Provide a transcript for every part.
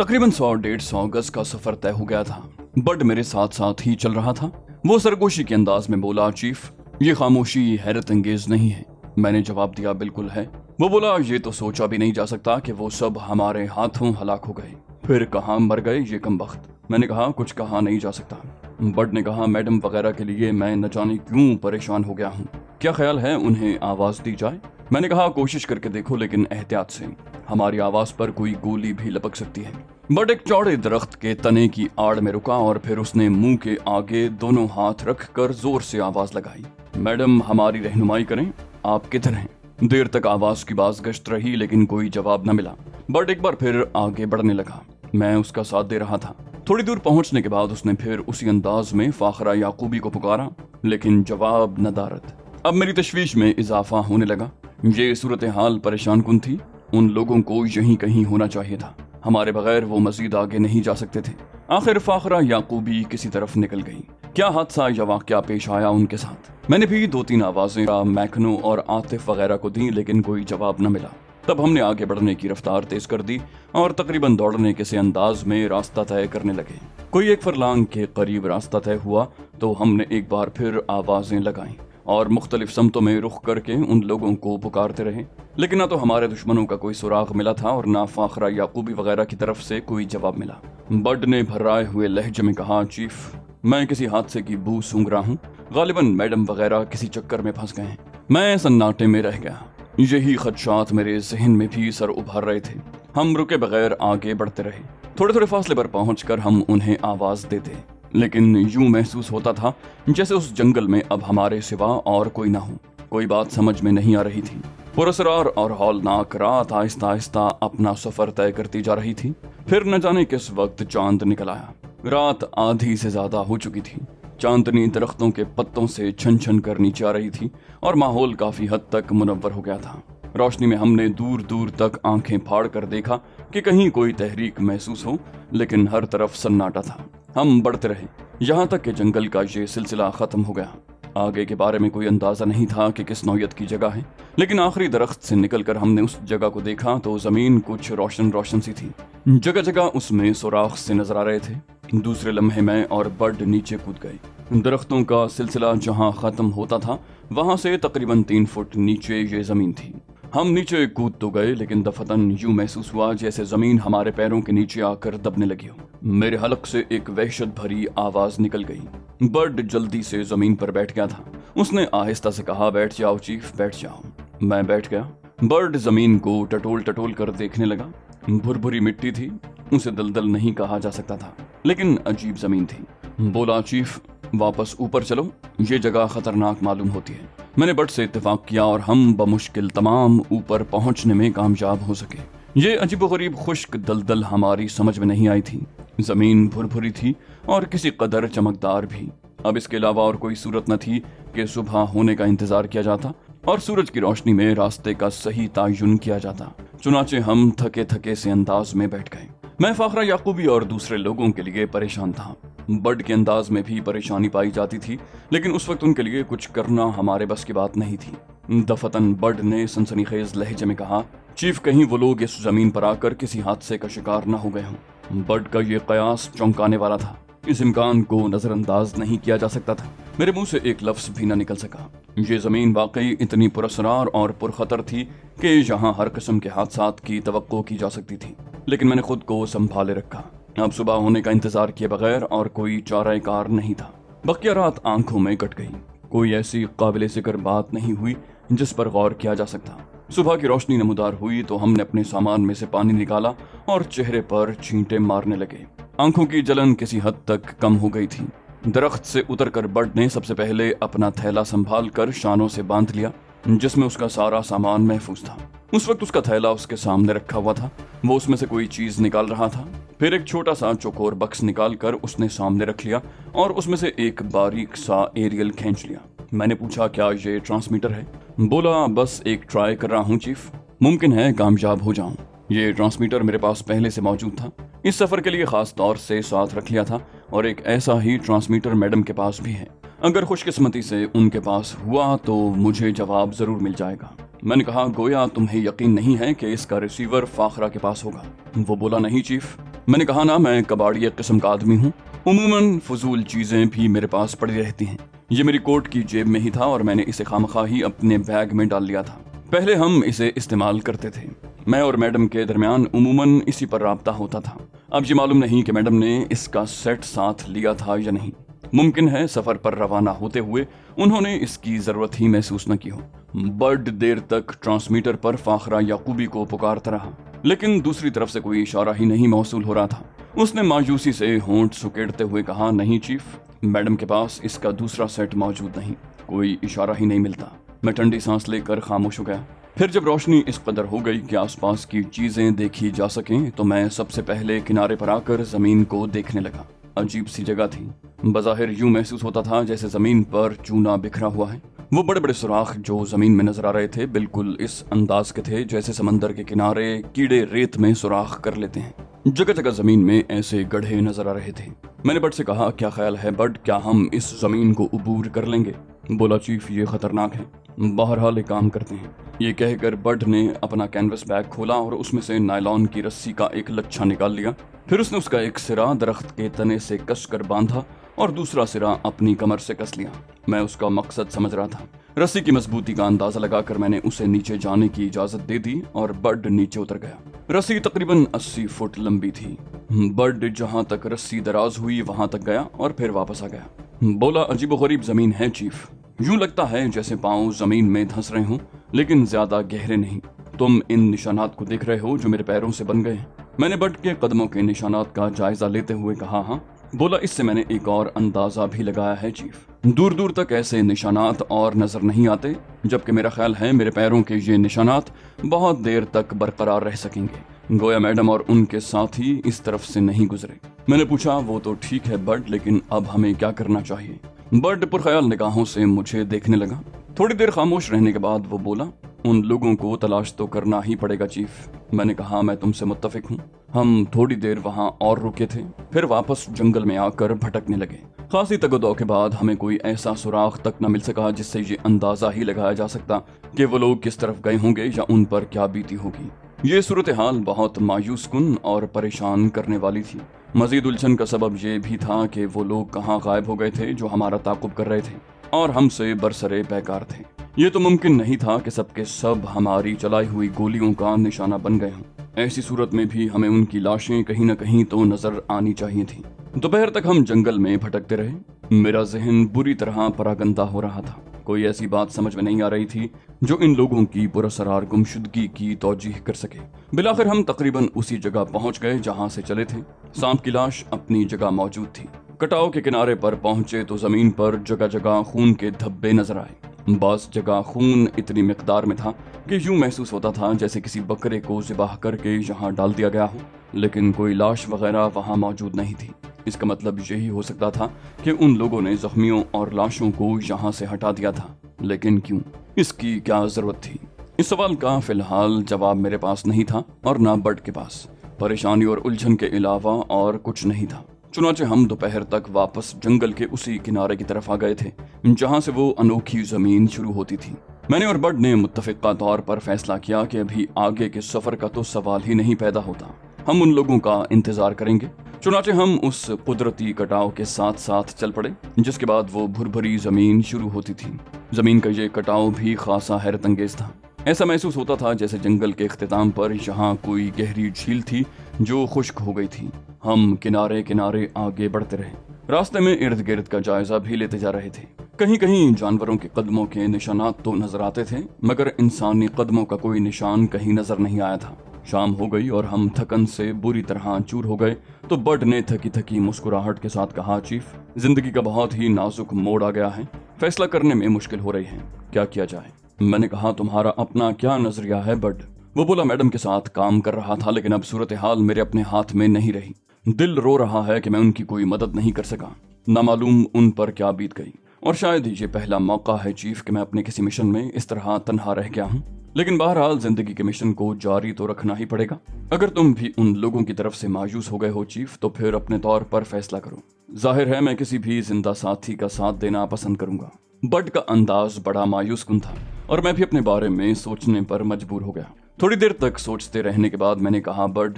तकरीबन 100-150 गज का सफर तय हो गया था। बड मेरे साथ साथ ही चल रहा था। वो सरगोशी के अंदाज में बोला, चीफ ये खामोशी हैरत अंगेज नहीं है। मैंने जवाब दिया, बिल्कुल है। वो बोला, ये तो सोचा भी नहीं जा सकता कि वो सब हमारे हाथों हलाक हो गए। फिर कहाँ मर गए ये कमबख्त? मैंने कहा, कुछ कहा नहीं जा सकता। बड ने कहा, मैडम वगैरह के लिए मैं न जाने क्यों परेशान हो गया हूँ। क्या ख्याल है उन्हें आवाज दी जाए? मैंने कहा, कोशिश करके देखो, लेकिन एहतियात से। हमारी आवाज पर कोई गोली भी लपक सकती है। बड एक चौड़े दरख्त के तने की आड़ में रुका और फिर उसने मुंह के आगे दोनों हाथ रख कर जोर से आवाज लगाई, मैडम हमारी रहनुमाई करें, आप किधर हैं? देर तक आवाज की बाज़गश्त रही, लेकिन कोई जवाब न मिला। बड एक बार फिर आगे बढ़ने लगा। मैं उसका साथ दे रहा था। थोड़ी दूर पहुंचने के बाद उसने फिर उसी अंदाज में फाखरा याकूबी को पुकारा, लेकिन जवाब नदारद। अब मेरी तशवीश में इजाफा होने लगा। ये सूरत हाल परेशान कुन थी। उन लोगों को यहीं कहीं होना चाहिए था। हमारे बगैर वो मजीद आगे नहीं जा सकते थे। आखिर फाखरा याकूबी किसी तरफ निकल गई। क्या हादसा या वाकया पेश आया उनके साथ? मैंने भी 2-3 आवाजें मैकनो और आतिफ वगैरह को दी, लेकिन कोई जवाब न मिला। तब हमने आगे बढ़ने की रफ्तार तेज कर दी और तकरीबन दौड़ने के से अंदाज में रास्ता तय करने लगे। कोई 1 फरलांग के करीब रास्ता तय हुआ तो हमने एक बार फिर आवाजें लगाईं और मुख्तलिफ समतों में रुख करके उन लोगों को पुकारते रहे, लेकिन न तो हमारे दुश्मनों का कोई सुराग मिला था और न फाखरा याकूबी वगैरह की तरफ से कोई जवाब मिला। बड ने भर्राए हुए लहजे में कहा, चीफ मैं किसी हादसे की बू सूंघ रहा हूँ। गालिबन मैडम वगैरह किसी चक्कर में फंस गए हैं। मैं सन्नाटे में रह गया। यही खदशात मेरे जहन में भी सर उभर रहे थे। हम रुके बगैर आगे बढ़ते रहे। थोड़े थोड़े फासले पर पहुंचकर हम उन्हें आवाज देते, लेकिन यूं महसूस होता था जैसे उस जंगल में अब हमारे सिवा और कोई ना हो। कोई बात समझ में नहीं आ रही थी। पुरस्कार और हौलनाक रात आहिस्ता आहिस्ता अपना सफर तय करती जा रही थी। फिर न जाने किस वक्त चांद निकल आया। रात आधी से ज्यादा हो चुकी थी। चांदनी दरख्तों के पत्तों से छन छन कर नीचे आ रही थी और माहौल काफी हद तक मुनव्वर हो गया था। रोशनी में हमने दूर दूर तक आंखें फाड़ कर देखा कि कहीं कोई तहरीक महसूस हो, लेकिन हर तरफ सन्नाटा था। हम बढ़ते रहे यहाँ तक कि जंगल का ये सिलसिला खत्म हो गया। आगे के बारे में कोई अंदाजा नहीं था कि किस नौयत की जगह है, लेकिन आखिरी दरख्त से निकलकर हमने उस जगह को देखा तो जमीन कुछ रोशन रोशन सी थी। जगह जगह उसमें सुराख से नजर आ रहे थे। दूसरे लम्हे में और बड नीचे कूद गए। दरख्तों का सिलसिला जहां खत्म होता था वहां से तकरीबन 3 फुट नीचे ये जमीन थी। हम नीचे कूद तो गए, लेकिन दफतन यूं महसूस हुआ जैसे जमीन हमारे पैरों के नीचे आकर दबने लगी हो। मेरे हलक से एक वहशत भरी आवाज निकल गई। बड जल्दी से जमीन पर बैठ गया था। उसने आहिस्ता से कहा, बैठ जाओ चीफ, बैठ जाओ। मैं बैठ गया। बर्ड जमीन को टटोल टटोल कर देखने लगा। भुरभुरी मिट्टी थी, उसे दलदल नहीं कहा जा सकता था, लेकिन अजीब जमीन थी। बोला, चीफ वापस ऊपर चलो, ये जगह खतरनाक मालूम होती है। मैंने बर्ड से इत्तेफाक किया और हम बमुश्किल तमाम ऊपर पहुंचने में कामयाब हो सके। ये अजीबोगरीब खुश्क दलदल हमारी समझ में नहीं आई थी। जमीन भुरभुरी थी और किसी कदर चमकदार भी। अब इसके अलावा और कोई सूरत न थी कि सुबह होने का इंतजार किया जाता और सूरज की रोशनी में रास्ते का सही तायुन किया जाता। चुनाचे हम थके थके से अंदाज में बैठ गए। मैं फाखरा याकूबी और दूसरे लोगों के लिए परेशान था। बड के अंदाज में भी परेशानी पाई जाती थी, लेकिन उस वक्त उनके लिए कुछ करना हमारे बस की बात नहीं थी। दफतन बड ने सनसनीखेज लहजे में कहा, चीफ कहीं वो लोग इस जमीन पर आकर किसी हादसे का शिकार न हो गए हों। बड का ये कयास चौंकाने वाला था। इस इम्कान को नजरअंदाज नहीं किया जा सकता था। मेरे मुंह से एक लफ्ज भी न निकल सका। ये जमीन वाकई इतनी पुरअसरार और पुरखतर थी कि यहाँ हर किस्म के हादसात की तवक्को की जा सकती थी, लेकिन मैंने खुद को संभाले रखा। अब सुबह होने का इंतजार किए बगैर और कोई चारा कार नहीं था। बकिया रात आंखों में कट गई। कोई ऐसी काबिले जिक्र बात नहीं हुई जिस पर गौर किया जा सकता। सुबह की रोशनी नमूदार हुई तो हमने अपने सामान में से पानी निकाला और चेहरे पर छींटे मारने लगे। आंखों की जलन किसी हद तक कम हो गई थी। दरख्त से उतरकर बर्ड ने सबसे पहले अपना थैला संभाल कर शानों से बांध लिया, जिसमें उसका सारा सामान महफूज था। उस वक्त उसका थैला उसके सामने रखा हुआ था। वो उसमें से कोई चीज निकाल रहा था। फिर एक छोटा सा चौकोर बक्स निकाल कर उसने सामने रख लिया और उसमें से एक बारीक सा एरियल खींच लिया। मैंने पूछा, क्या ये ट्रांसमीटर है? बोला, बस एक ट्राई कर रहा हूँ चीफ, मुमकिन है कामयाब हो जाऊं। ये ट्रांसमीटर मेरे पास पहले से मौजूद था। इस सफर के लिए खास तौर से साथ रख लिया था और एक ऐसा ही ट्रांसमीटर मैडम के पास भी है। अगर खुशकिस्मती से उनके पास हुआ तो मुझे जवाब जरूर मिल जाएगा। मैंने कहा, गोया तुम्हें यकीन नहीं है कि इसका रिसीवर फाखरा के पास होगा? वो बोला, नहीं चीफ, मैंने कहा ना, मैं कबाड़िया किस्म का आदमी हूँ। उमूमन फजूल चीजें भी मेरे पास पड़ी रहती हैं। ये मेरी कोट की जेब में ही था और मैंने इसे खामखा ही अपने बैग में डाल लिया था। पहले हम इसे इस्तेमाल करते थे। मैं और मैडम के दरमियान उमूमन इसी पर राब्ता होता था। अब ये मालूम नहीं कि मैडम ने इसका सेट साथ लिया था या नहीं। मुमकिन है सफर पर रवाना होते हुए उन्होंने इसकी जरूरत ही महसूस न की हो। बड देर तक ट्रांसमीटर पर फाखरा याकूबी को पुकारता रहा, लेकिन दूसरी तरफ से कोई इशारा ही नहीं मौसूल हो रहा था। उसने मायूसी से होंठ सुकेड़ते हुए कहा, नहीं चीफ, मैडम के पास इसका दूसरा सेट मौजूद नहीं, कोई इशारा ही नहीं मिलता। मैं ठंडी सांस लेकर खामोश हो गया। फिर जब रोशनी इस कदर हो गई कि आसपास की चीजें देखी जा सकें तो मैं सबसे पहले किनारे पर आकर जमीन को देखने लगा। अजीब सी जगह थी। बज़ाहिर यूं महसूस होता था जैसे जमीन पर चूना बिखरा हुआ है। वो बड़े बड़े सुराख जो जमीन में नजर आ रहे थे बिल्कुल इस अंदाज के थे जैसे समंदर के किनारे कीड़े रेत में सुराख कर लेते हैं। जगह जगह जमीन में ऐसे गड्ढे नजर आ रहे थे। मैंने बड से कहा, क्या ख्याल है बड, क्या हम इस जमीन को उबूर कर लेंगे? बोला, चीफ ये खतरनाक है, बहरहाल एक काम करते हैं। ये कहकर बड ने अपना कैनवस बैग खोला और उसमें से नायलॉन की रस्सी का एक लच्छा निकाल लिया। फिर उसने उसका एक सिरा दरख्त के तने से कस कर बांधा और दूसरा सिरा अपनी कमर से कस लिया। मैं उसका मकसद समझ रहा था। रस्सी की मजबूती का अंदाजा लगाकर मैंने उसे नीचे जाने की इजाजत दे दी और बड नीचे उतर गया। रस्सी तकरीबन 80 फुट लंबी थी। बड जहां तक रस्सी दराज हुई वहां तक गया और फिर वापस आ गया। बोला, अजीबोगरीब जमीन है चीफ, यूं लगता है जैसे पांव जमीन में धंस रहे हों, लेकिन ज्यादा गहरे नहीं। तुम इन निशानात को देख रहे हो जो मेरे पैरों से बन गए हैं? मैंने बड के कदमों के निशानात का जायजा लेते हुए कहा, हाँ। बोला, इससे मैंने एक और अंदाजा भी लगाया है चीफ, दूर दूर तक ऐसे निशानात और नजर नहीं आते, जबकि मेरा ख्याल है मेरे पैरों के ये निशानात बहुत देर तक बरकरार रह सकेंगे। गोया मैडम और उनके साथी इस तरफ से नहीं गुजरे। मैंने पूछा, वो तो ठीक है बड, लेकिन अब हमें क्या करना चाहिए? बड पुरख्याल निगाहों से मुझे देखने लगा। थोड़ी देर खामोश रहने के बाद वो बोला, उन लोगों को तलाश तो करना ही पड़ेगा चीफ। मैंने कहा, मैं तुमसे मुत्तफिक हूँ। हम थोड़ी देर वहाँ और रुके थे, फिर वापस जंगल में आकर भटकने लगे। खासी तगदो के बाद हमें कोई ऐसा सुराग तक न मिल सका जिससे ये अंदाजा ही लगाया जा सकता कि वो लोग किस तरफ गए होंगे या उन पर क्या बीती होगी। ये सूरत हाल बहुत मायूस कुन और परेशान करने वाली थी। मजीद उलझन का सबब ये भी था कि वो लोग कहाँ गायब हो गए थे जो हमारा ताकुब कर रहे थे और हमसे बरसरे पैकार थे। ये तो मुमकिन नहीं था कि सबके सब हमारी चलाई हुई गोलियों का निशाना बन गए हों। ऐसी सूरत में भी हमें उनकी लाशें कहीं न कहीं तो नजर आनी चाहिए थी। दोपहर तक हम जंगल में भटकते रहे। मेरा जहन बुरी तरह परागंदा हो रहा था। कोई ऐसी बात समझ में नहीं आ रही थी जो इन लोगों की पुरअसरार गुमशुदगी की तौजीह कर सके। बिलाखिर हम तकरीबन उसी जगह पहुंच गए जहां से चले थे। सांप की लाश अपनी जगह मौजूद थी। कटाव के किनारे पर पहुंचे तो जमीन पर जगह जगह खून के धब्बे नजर आए। बास जगह खून इतनी मिकदार में था कि यूं महसूस होता था जैसे किसी बकरे को ज़िबाह करके यहाँ डाल दिया गया हो, लेकिन कोई लाश वगैरह वहाँ मौजूद नहीं थी। इसका मतलब यही हो सकता था कि उन लोगों ने जख्मियों और लाशों को यहाँ से हटा दिया था, लेकिन क्यों? इसकी क्या जरूरत थी? इस सवाल का फिलहाल जवाब मेरे पास नहीं था और ना बड के पास। परेशानी और उलझन के अलावा और कुछ नहीं था। चुनाचे हम दोपहर तक वापस जंगल के उसी किनारे की तरफ आ गए थे जहां से वो अनोखी जमीन शुरू होती थी। मैंने और बड ने मुत्तफिका तौर पर फैसला किया कि अभी आगे के सफर का तो सवाल ही नहीं पैदा होता, हम उन लोगों का इंतजार करेंगे। चुनाचे हम उस कुदरती कटाव के साथ साथ चल पड़े जिसके बाद वो भुरभरी जमीन शुरू होती थी। जमीन का ये कटाव भी खासा हैरत अंगेज था। ऐसा महसूस होता था जैसे जंगल के इख्तिताम पर यहाँ कोई गहरी झील थी जो खुश्क हो गई थी। हम किनारे किनारे आगे बढ़ते रहे। रास्ते में इर्द गिर्द का जायजा भी लेते जा रहे थे। कहीं कहीं जानवरों के कदमों के निशानात तो नजर आते थे, मगर इंसानी कदमों का कोई निशान कहीं नजर नहीं आया था। शाम हो गई और हम थकन से बुरी तरह चूर हो गए तो बड ने थकी थकी मुस्कुराहट के साथ कहा, चीफ, जिंदगी का बहुत ही नाजुक मोड़ आ गया है। फैसला करने में मुश्किल हो रही है, क्या किया जाए? मैंने कहा, तुम्हारा अपना क्या नजरिया है बड? वो बोला, मैडम के साथ काम कर रहा था लेकिन अब सूरत हाल मेरे अपने हाथ में नहीं रही। दिल रो रहा है कि मैं उनकी कोई मदद नहीं कर सका। ना मालूम उन पर क्या बीत गई, और शायद ये पहला मौका है चीफ कि मैं अपने किसी मिशन में इस तरह तन्हा रह गया हूँ। लेकिन बहरहाल जिंदगी के मिशन को जारी तो रखना ही पड़ेगा। अगर तुम भी उन लोगों की तरफ से मायूस हो गए हो चीफ, तो फिर अपने तौर पर फैसला करो। जाहिर है मैं किसी भी जिंदा साथी का साथ देना पसंद करूंगा। बड का अंदाज बड़ा मायूस कुन था और मैं भी अपने बारे में सोचने पर मजबूर हो गया। थोड़ी देर तक सोचते रहने के बाद मैंने कहा, बड,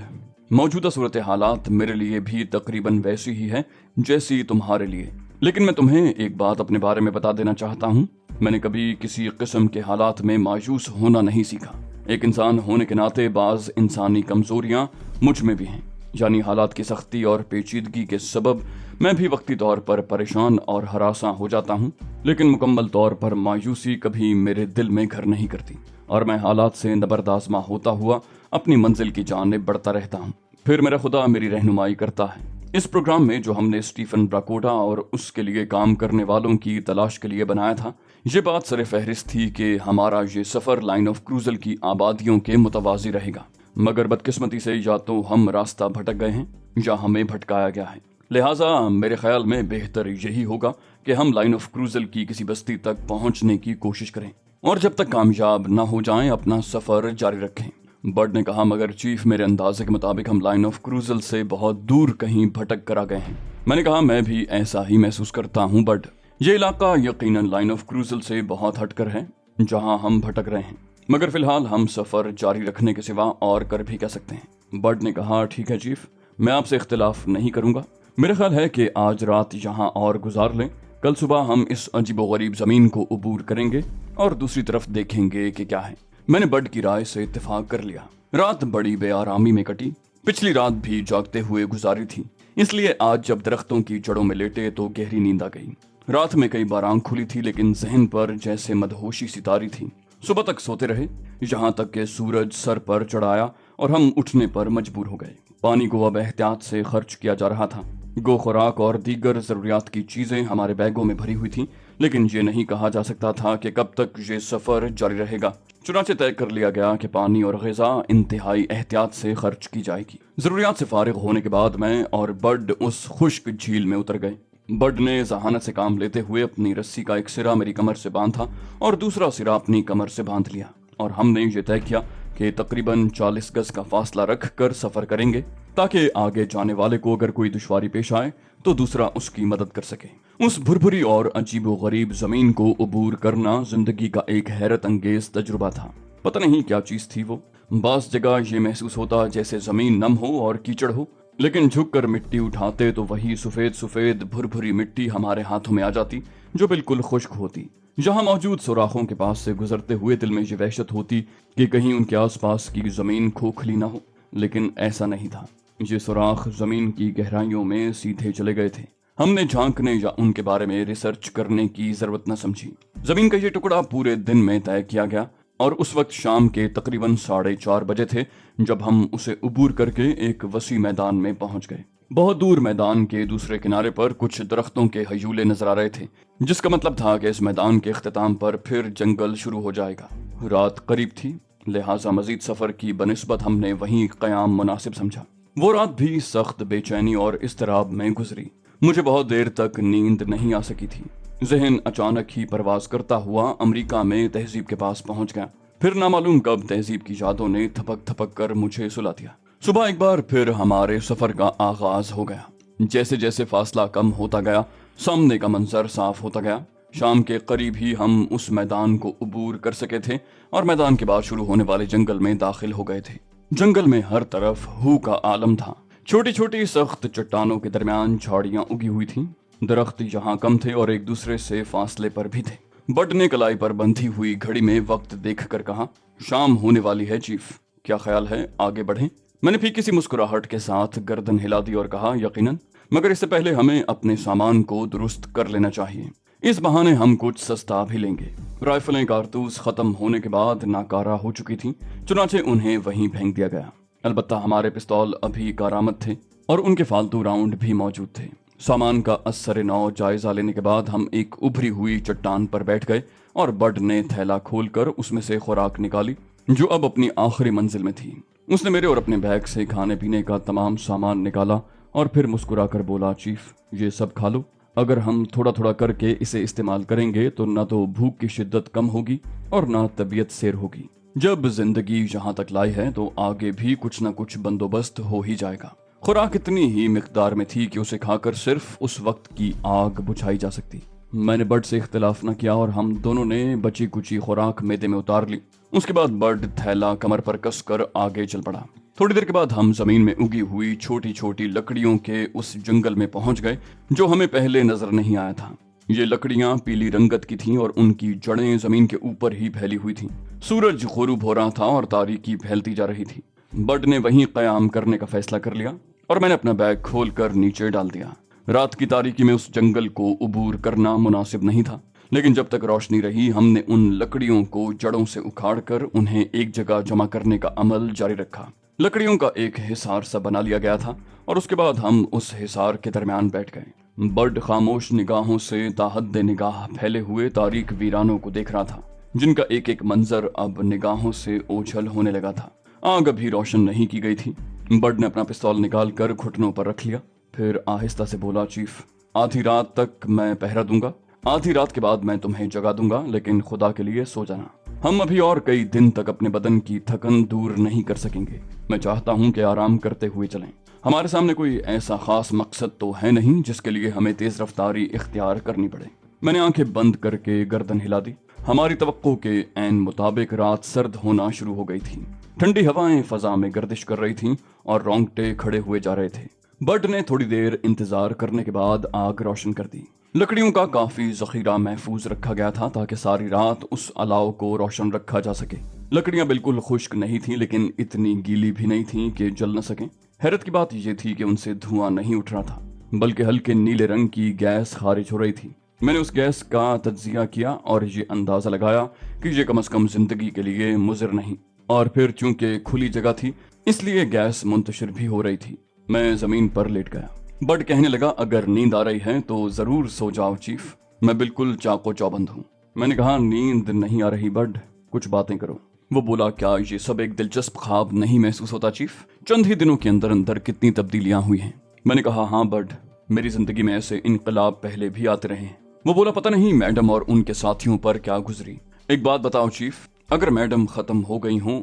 मौजूदा सूरत हालात मेरे लिए भी तकरीबन वैसी ही है जैसी तुम्हारे लिए, लेकिन मैं तुम्हें एक बात अपने बारे में बता देना चाहता हूँ। मैंने कभी किसी किस्म के हालात में मायूस होना नहीं सीखा। एक इंसान होने के नाते बाज इंसानी कमजोरियां मुझ में भी हैं, यानी हालात की सख्ती और पेचीदगी के सबब मैं भी वक्ती तौर पर परेशान और हरासा हो जाता हूँ, लेकिन मुकम्मल तौर पर मायूसी कभी मेरे दिल में घर नहीं करती और मैं हालात से नबरदाज़मा होता हुआ अपनी मंजिल की जानिब बढ़ता रहता हूँ। फिर मेरा खुदा मेरी रहनुमाई करता है। इस प्रोग्राम में जो हमने स्टीफन ब्राकोटा और उसके लिए काम करने वालों की तलाश के लिए बनाया था, ये बात सर फहरिस्त थी कि हमारा ये सफ़र लाइन ऑफ क्रूजल की आबादियों के मुतवाज़ी रहेगा, मगर बदकिस्मती से या तो हम रास्ता भटक गए हैं या हमें भटकाया गया है। लिहाजा मेरे ख्याल में बेहतर यही होगा कि हम लाइन ऑफ क्रूजल की किसी बस्ती तक पहुंचने की कोशिश करें और जब तक कामयाब न हो जाएं अपना सफ़र जारी रखें। बर्ड ने कहा, मगर चीफ मेरे अंदाजे के मुताबिक हम लाइन ऑफ क्रूजल से बहुत दूर कहीं भटक कर आ गए हैं। मैंने कहा, मैं भी ऐसा ही महसूस करता हूँ बर्ड। ये इलाका यकीनन लाइन ऑफ क्रूजल से बहुत हटकर है जहाँ हम भटक रहे हैं, मगर फिलहाल हम सफ़र जारी रखने के सिवा और कर भी क्या सकते हैं। बर्ड ने कहा, ठीक है चीफ, मैं आपसे इख्तिलाफ नहीं करूँगा। मेरा ख्याल है कि आज रात यहाँ और गुजार लें, कल सुबह हम इस अजीबोगरीब ज़मीन को अबूर करेंगे और दूसरी तरफ देखेंगे कि क्या है। मैंने बर्ड की राय से इत्तेफाक कर लिया। रात बड़ी बेआरामी में कटी। पिछली रात भी जागते हुए गुजारी थी, इसलिए आज जब दरख्तों की जड़ों में लेटे तो गहरी नींद आ गई। रात में कई बार आंख खुली थी, लेकिन जहन पर जैसे मदहोशी सितारी थी। सुबह तक सोते रहे, यहाँ तक कि सूरज सर पर चढ़ाया और हम उठने पर मजबूर हो गए। पानी को अब एहतियात से खर्च किया जा रहा था। गो खुराक और दीगर जरूरियात की चीजें हमारे बैगों में भरी हुई थी, लेकिन ये नहीं कहा जा सकता था कि कब तक ये सफर जारी रहेगा। चुनाचे तय कर लिया गया कि पानी और ग़िज़ा इंतहाई एहतियात से खर्च की जाएगी। जरूरियात से फारिग होने के बाद मैं और बर्ड उस खुश्क झील में उतर गए। बर्ड ने जहानत से काम लेते हुए अपनी रस्सी का एक सिरा मेरी कमर से बांधा और दूसरा सिरा अपनी कमर से बांध लिया, और हमने ये तय किया कि तकरीबन 40 गज का फासला रख कर सफर करेंगे, ताकि आगे जाने वाले को अगर कोई दुश्वारी पेश आए तो दूसरा उसकी मदद कर सके। उस भुरभुरी और अजीबो गरीब जमीन को अबूर करना जिंदगी का एक हैरत अंगेज तजुर्बा था। पता नहीं क्या चीज थी वो। बास जगह ये महसूस होता जैसे जमीन नम हो और कीचड़ हो, लेकिन झुककर मिट्टी उठाते तो वही सफेद सफेद भुरभुरी मिट्टी हमारे हाथों में आ जाती, जो बिल्कुल खुश्क होती। जहां मौजूद सुराखों के पास से गुजरते हुए दिल में ये वहशत होती कि कहीं उनके आसपास की जमीन खोखली ना हो, लेकिन ऐसा नहीं था। ये सुराख जमीन की गहराइयों में सीधे चले गए थे। हमने झांकने या उनके बारे में रिसर्च करने की जरूरत न समझी। जमीन का ये टुकड़ा पूरे दिन में तय किया गया और उस वक्त शाम के तकरीबन 4:30 बजे थे जब हम उसे अबूर करके एक वसी मैदान में पहुंच गए। बहुत दूर मैदान के दूसरे किनारे पर कुछ दरख्तों के हयूले नजर आ रहे थे, जिसका मतलब था कि इस मैदान के इख्तिताम पर फिर जंगल शुरू हो जाएगा। रात करीब थी, लिहाजा मजीद सफर की बनिस्बत हमने वहीं क़याम मुनासिब समझा। वो रात भी सख्त बेचैनी और इस्तराब में गुजरी। मुझे बहुत देर तक नींद नहीं आ सकी थी। जहन अचानक ही परवाज करता हुआ अमेरिका में तहजीब के पास पहुंच गया। फिर नामालूम कब तहजीब की यादों ने थपक थपक कर मुझे सुला दिया। सुबह एक बार फिर हमारे सफर का आगाज हो गया। जैसे जैसे फासला कम होता गया, सामने का मंजर साफ होता गया। शाम के करीब ही हम उस मैदान को अबूर कर सके थे और मैदान के बाद शुरू होने वाले जंगल में दाखिल हो गए थे। जंगल में हर तरफ हू का आलम था। छोटी छोटी सख्त चट्टानों के दरमियान झाड़ियां उगी हुई थीं। दरख्त यहाँ कम थे और एक दूसरे से फासले पर भी थे। बर्ड ने कलाई पर बंधी हुई घड़ी में वक्त देखकर कहा, शाम होने वाली है चीफ, क्या ख्याल है आगे बढ़ें? मैंने फीकी सी मुस्कुराहट के साथ गर्दन हिला दी और कहा, यकीनन, मगर इससे पहले हमें अपने सामान को दुरुस्त कर लेना चाहिए। इस बहाने हम कुछ सस्ता भी लेंगे। राइफलें कारतूस खत्म होने के बाद नाकारा हो चुकी थीं, चुनाचे उन्हें वहीं फेंक दिया गया। अलबत्ता हमारे पिस्तौल अभी कारामद थे और उनके फालतू राउंड भी मौजूद थे। सामान का असर नौ जायजा लेने के बाद हम एक उभरी हुई चट्टान पर बैठ गए और बर्ड ने थैला खोलकर उसमें से खुराक निकाली, जो अब अपनी आखिरी मंजिल में थी। उसने मेरे और अपने बैग से खाने पीने का तमाम सामान निकाला और फिर मुस्कुरा कर बोला, चीफ, ये सब खा लो। अगर हम थोड़ा थोड़ा करके इसे इस्तेमाल करेंगे तो न तो भूख की शिद्दत कम होगी और न तबीयत सैर होगी। जब जिंदगी यहाँ तक लाई है तो आगे भी कुछ न कुछ बंदोबस्त हो ही जाएगा। खुराक इतनी ही मिकदार में थी कि उसे खाकर सिर्फ उस वक्त की आग बुझाई जा सकती। मैंने बर्ड से इख्तिलाफ न किया और हम दोनों ने बची कुची खुराक मैदे में उतार ली। उसके बाद बर्ड थैला कमर पर कसकर आगे चल पड़ा। थोड़ी देर के बाद हम जमीन में उगी हुई छोटी छोटी लकड़ियों के उस जंगल में पहुंच गए जो हमें पहले नजर नहीं आया था। ये लकड़ियां पीली रंगत की थीं और उनकी जड़ें जमीन के ऊपर ही फैली हुई थीं। सूरज गुरूब हो रहा था और तारीकी फैलती जा रही थी। बड ने वहीं कयाम करने का फैसला कर लिया और मैंने अपना बैग खोलकर नीचे डाल दिया। रात की तारीकी में उस जंगल को उबूर करना मुनासिब नहीं था, लेकिन जब तक रोशनी रही हमने उन लकड़ियों को जड़ों से उखाड़कर उन्हें एक जगह जमा करने का अमल जारी रखा। लकड़ियों का एक हिसार सा बना लिया गया था और उसके बाद हम उस हिसार के दरमियान बैठ गए। बड खामोश निगाहों से ताहद्दे निगाह फैले हुए तारीक वीरानों को देख रहा था, जिनका एक एक मंजर अब निगाहों से ओझल होने लगा था। आग अभी रोशन नहीं की गई थी। बड ने अपना पिस्तौल निकालकर घुटनों पर रख लिया, फिर आहिस्ता से बोला, चीफ, आधी रात तक मैं पहरा दूंगा। आधी रात के बाद मैं तुम्हें जगा दूंगा, लेकिन खुदा के लिए सो जाना। हम अभी और कई दिन तक अपने बदन की थकन दूर नहीं कर सकेंगे। मैं चाहता हूं कि आराम करते हुए चलें। हमारे सामने कोई ऐसा खास मकसद तो है नहीं जिसके लिए हमें तेज रफ्तारी इख्तियार करनी पड़े। मैंने आंखें बंद करके गर्दन हिला दी। हमारी तवक्को के ऐन मुताबिक रात सर्द होना शुरू हो गई थी। ठंडी हवाएं फजा में गर्दिश कर रही थीं और रोंगटे खड़े हुए जा रहे थे। बड ने थोड़ी देर इंतजार करने के बाद आग रोशन कर दी। लकड़ियों का काफी जखीरा महफूज रखा गया था ताकि सारी रात उस अलाव को रोशन रखा जा सके। लकड़ियां बिल्कुल खुश्क नहीं थीं, लेकिन इतनी गीली भी नहीं थीं कि जल न सकें। हैरत की बात यह थी कि उनसे धुआं नहीं उठ रहा था, बल्कि हल्के नीले रंग की गैस खारिज हो रही थी। मैंने उस गैस का तज्जिया किया और ये अंदाजा लगाया कि ये कम से कम जिंदगी के लिए मुज़िर नहीं। और फिर चूंकि खुली जगह थी इसलिए गैस मुंतशिर भी हो रही थी। मैं जमीन पर लेट गया। बड कहने लगा, अगर नींद आ रही है तो जरूर सो जाओ चीफ, मैं बिल्कुल चाको चौबंद हूँ। मैंने कहा, नींद नहीं आ रही बड, कुछ बातें करो। वो बोला, क्या ये सब एक दिलचस्प ख्वाब नहीं महसूस होता चीफ? चंद ही दिनों के अंदर अंदर कितनी तब्दीलियां हुई हैं। मैंने कहा, हाँ बड, मेरी जिंदगी में ऐसे इनकलाब पहले भी आते रहे हैं। वो बोला, पता नहीं मैडम और उनके साथियों पर क्या गुजरी। एक बात बताओ चीफ, अगर मैडम खत्म हो गई हों,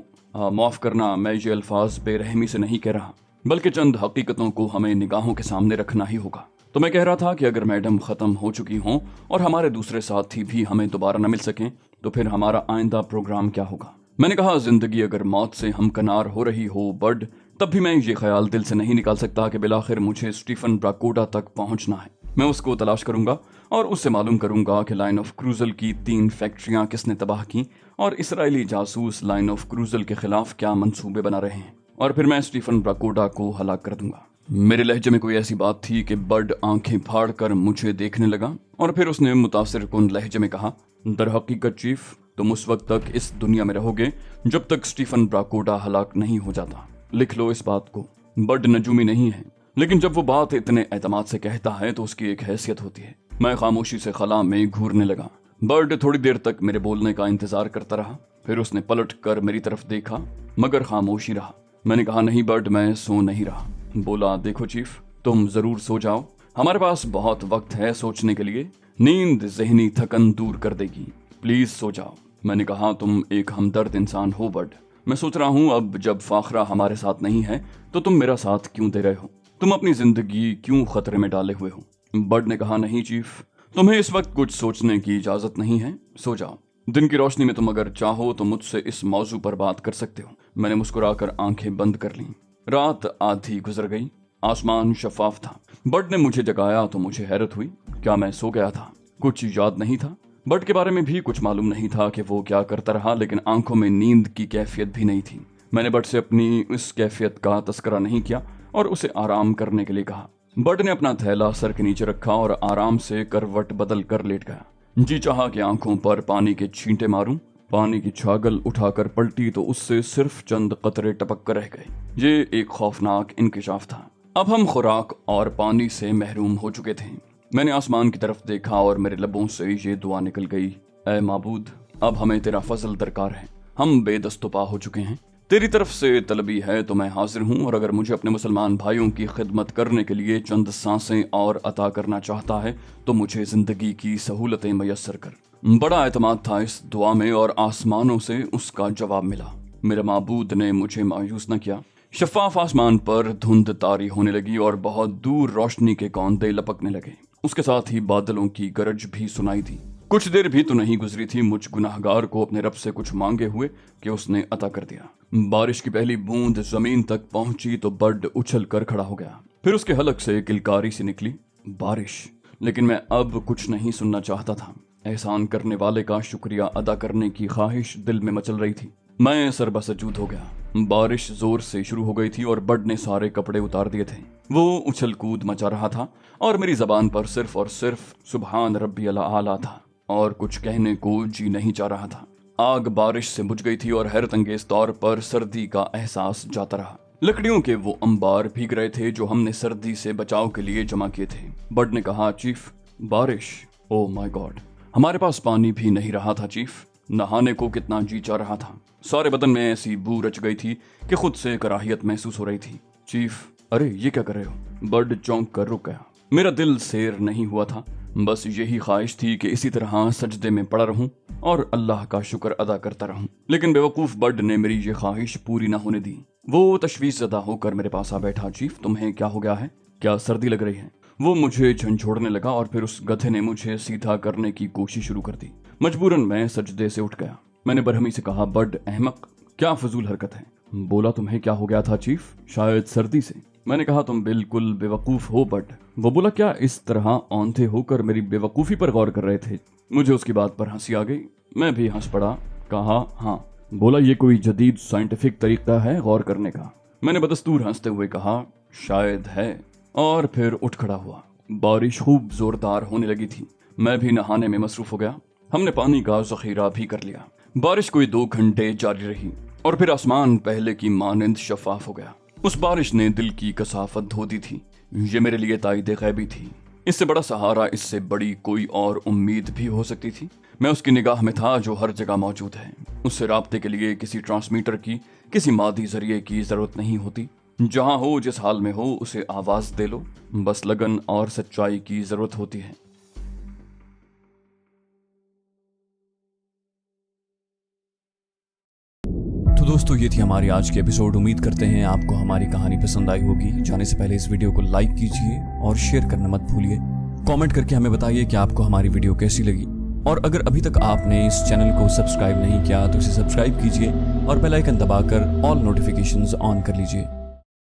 माफ करना मैं ये अल्फाज बेरहमी से नहीं कह रहा, बल्कि चंद हकीकतों को हमें निगाहों के सामने रखना ही होगा। तो मैं कह रहा था कि अगर मैडम खत्म हो चुकी हों और हमारे दूसरे साथी भी हमें दोबारा न मिल सकें तो फिर हमारा आइंदा प्रोग्राम क्या होगा? मैंने कहा, जिंदगी अगर मौत से हमकनार हो रही हो बड, तब भी मैं ये ख्याल दिल से नहीं निकाल सकता कि बिलाखिर मुझे स्टीफन ब्राकोटा तक पहुंचना है। मैं उसको तलाश करूंगा और उससे मालूम करूंगा कि लाइन ऑफ क्रूजल की 3 फैक्ट्रियां किसने तबाह की और इसराइली जासूस लाइन ऑफ क्रूजल के खिलाफ क्या मंसूबे बना रहे हैं, और फिर मैं स्टीफन ब्राकोटा को हलाक कर दूंगा। मेरे लहजे में कोई ऐसी बात थी कि बड आंखें फाड़ कर मुझे देखने लगा और फिर उसने मुतासिर कुन लहजे में कहा, दर हकीकत चीफ, तुम उस वक्त तक इस दुनिया में रहोगे जब तक स्टीफन ब्राकोटा हलाक नहीं हो जाता। लिख लो इस बात को। बड नजूमी नहीं है, लेकिन जब वो बात इतने एतमाद से कहता है तो उसकी एक हैसियत होती है। मैं खामोशी से खला में घूरने लगा। बर्ड थोड़ी देर तक मेरे बोलने का इंतजार करता रहा, फिर उसने पलट कर मेरी तरफ देखा मगर खामोशी रहा। मैंने कहा, नहीं बर्ड, मैं सो नहीं रहा। बोला, देखो चीफ, तुम जरूर सो जाओ, हमारे पास बहुत वक्त है सोचने के लिए। नींद जहनी थकन दूर कर देगी, प्लीज सो जाओ। मैंने कहा, तुम एक हमदर्द इंसान हो बर्ड। मैं सोच रहा हूँ अब जब फाखरा हमारे साथ नहीं है तो तुम मेरा साथ क्यों दे रहे हो? तुम अपनी जिंदगी क्यों खतरे में डाले हुए हो? बर्ड ने कहा, नहीं चीफ, तुम्हें इस वक्त कुछ सोचने की इजाजत नहीं है, सो जाओ। दिन की रोशनी में तुम अगर चाहो तो मुझसे इस मौजू पर बात कर सकते हो। मैंने मुस्कुराकर आंखें बंद कर लीं। रात आधी गुजर गई, आसमान शफाफ था। बर्ड ने मुझे जगाया तो मुझे हैरत हुई। क्या मैं सो गया था? कुछ याद नहीं था। बर्ड के बारे में भी कुछ मालूम नहीं था कि वो क्या करता रहा, लेकिन आंखों में नींद की कैफियत भी नहीं थी। मैंने बर्ड से अपनी इस कैफियत का तस्करा नहीं किया और उसे आराम करने के लिए कहा। बर्ड ने अपना थैला सर के नीचे रखा और आराम से करवट बदल कर लेट गया। जी चाहा कि आंखों पर पानी के छींटे मारूं। पानी की छागल उठाकर पलटी तो उससे सिर्फ चंद कतरे टपक कर रह गए। ये एक खौफनाक इंकिशाफ था। अब हम खुराक और पानी से महरूम हो चुके थे। मैंने आसमान की तरफ देखा और मेरे लबों से ये दुआ निकल गई, ऐ माबूद, अब हमें तेरा फजल दरकार है। हम बेदस्तुपा हो चुके हैं। तेरी तरफ से तलबी है तो मैं हाजिर हूँ, और अगर मुझे अपने मुसलमान भाइयों की खिदमत करने के लिए चंद सांसें और अता करना चाहता है तो मुझे जिंदगी की सहूलतें मयस्सर कर। बड़ा एतमाद था इस दुआ में और आसमानों से उसका जवाब मिला। मेरे माबूद ने मुझे मायूस न किया। शफाफ आसमान पर धुंध तारी होने लगी और बहुत दूर रोशनी के कौंदे लपकने लगे। उसके साथ ही बादलों की गरज भी सुनाई दी। कुछ देर भी तो नहीं गुजरी थी मुझ गुनाहगार को अपने रब से कुछ मांगे हुए कि उसने अता कर दिया। बारिश की पहली बूंद जमीन तक पहुंची तो बर्ड उछल कर खड़ा हो गया। फिर उसके हलक से किलकारी सी निकली, बारिश। लेकिन मैं अब कुछ नहीं सुनना चाहता था। एहसान करने वाले का शुक्रिया अदा करने की ख्वाहिश दिल में मचल रही थी। मैं सरबसजूद हो गया। बारिश जोर से शुरू हो गई थी और बर्ड ने सारे कपड़े उतार दिए थे। वो उछल कूद मचा रहा था और मेरी जबान पर सिर्फ और सिर्फ सुबहान रब्बियल आला था और कुछ कहने को जी नहीं चाह रहा था। आग बारिश से बुझ गई थी और हैरत अंगेज तौर पर सर्दी का एहसास जाता रहा। लकड़ियों के वो अंबार भीग रहे थे जो हमने सर्दी से बचाव के लिए जमा किए थे। बर्ड ने कहा, चीफ, बारिश। ओ माय गॉड, हमारे पास पानी भी नहीं रहा था चीफ। नहाने को कितना जी चाह रहा था। सारे बदन में ऐसी बू रच गई थी कि खुद से कराहियत महसूस हो रही थी। चीफ, अरे ये क्या कर रहे हो? बर्ड चौंक कर रुक गया। मेरा दिल सैर नहीं हुआ था। बस यही ख्वाहिश थी कि इसी तरह सजदे में पड़ा रहूं और अल्लाह का शुक्र अदा करता रहूं। लेकिन बेवकूफ बर्ड ने मेरी ये ख्वाहिश पूरी ना होने दी। वो तशवीशज़दा होकर मेरे पास आ बैठा। चीफ, तुम्हें क्या हो गया है? क्या सर्दी लग रही है? वो मुझे झंझोड़ने लगा और फिर उस गधे ने मुझे सीधा करने की कोशिश शुरू कर दी। मजबूरन मैं सजदे से उठ गया। मैंने बरहमी से कहा, बर्ड अहमक, क्या फजूल हरकत है। बोला, तुम्हें क्या हो गया था चीफ? शायद सर्दी से। मैंने कहा, तुम बिल्कुल बेवकूफ हो बर्ड। वो बोला, क्या इस तरह औंधे होकर मेरी बेवकूफी पर गौर कर रहे थे? मुझे उसकी बात पर हंसी आ गई। मैं भी हंस पड़ा। कहा, हाँ। बोला, ये कोई जदीद साइंटिफिक तरीका है गौर करने का? मैंने बदस्तूर हंसते हुए कहा, शायद है, और फिर उठ खड़ा हुआ। बारिश खूब जोरदार होने लगी थी। मैं भी नहाने में मसरूफ हो गया। हमने पानी का जखीरा भी कर लिया। बारिश कोई 2 घंटे जारी रही और फिर आसमान पहले की मानिंद शफाफ हो गया। उस बारिश ने दिल की कसाफत धो दी थी। ये मेरे लिए ताइद गैबी थी। इससे बड़ा सहारा, इससे बड़ी कोई और उम्मीद भी हो सकती थी। मैं उसकी निगाह में था जो हर जगह मौजूद है। उससे राब्ते के लिए किसी ट्रांसमीटर की, किसी मादी जरिए की जरूरत नहीं होती। जहां हो, जिस हाल में हो, उसे आवाज दे लो। बस लगन और सच्चाई की जरूरत होती है। तो दोस्तों, ये थी हमारी आज की एपिसोड। उम्मीद करते हैं आपको हमारी कहानी पसंद आई होगी। जाने से पहले इस वीडियो को लाइक कीजिए और शेयर करना मत भूलिए। कमेंट करके हमें बताइए कि आपको हमारी वीडियो कैसी लगी। और अगर अभी तक आपने इस चैनल को सब्सक्राइब नहीं किया तो इसे सब्सक्राइब कीजिए और बेल आइकन दबाकर ऑल नोटिफिकेशंस ऑन कर लीजिए।